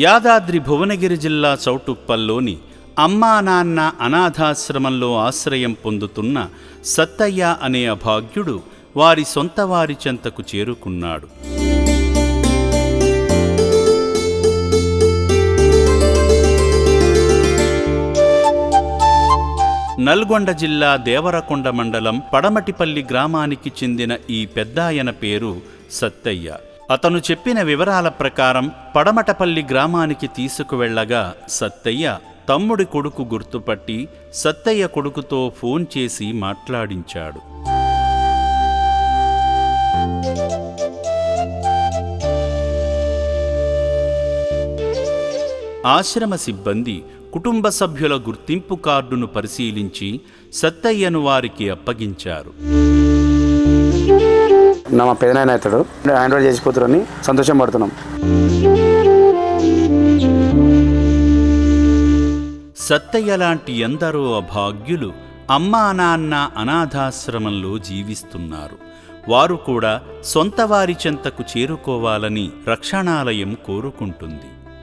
యాదాద్రి భువనగిరి జిల్లా చౌటుప్పల్లోని అమ్మా నాన్న అనాథాశ్రమంలో ఆశ్రయం పొందుతున్న సత్తయ్య అనే అభాగ్యుడు వారి సొంత వారి చెంతకు చేరుకున్నాడు. నల్గొండ జిల్లా దేవరకొండ మండలం పడమటిపల్లి గ్రామానికి చెందిన ఈ పెద్దాయన పేరు సత్తయ్య. అతను చెప్పిన వివరాల ప్రకారం పడమటపల్లి గ్రామానికి తీసుకువెళ్లగా సత్తయ్య తమ్ముడి కొడుకు గుర్తుపట్టి సత్తయ్య కొడుకుతో ఫోన్ చేసి మాట్లాడించాడు. ఆశ్రమ సిబ్బంది కుటుంబ సభ్యుల గుర్తింపు కార్డును పరిశీలించి సత్తయ్యను వారికి అప్పగించారు. మా పెదనాయన అవుతాడు, హ్యాండ్ చేసిపోతారని సంతోషం పడుతున్నాం. సత్తయ్య లాంటి ఎందరో అభాగ్యులు అమ్మా నాన్న అనాథాశ్రమంలో జీవిస్తున్నారు. వారు కూడా సొంత వారి చెంతకు చేరుకోవాలని రక్షణాలయం కోరుకుంటుంది.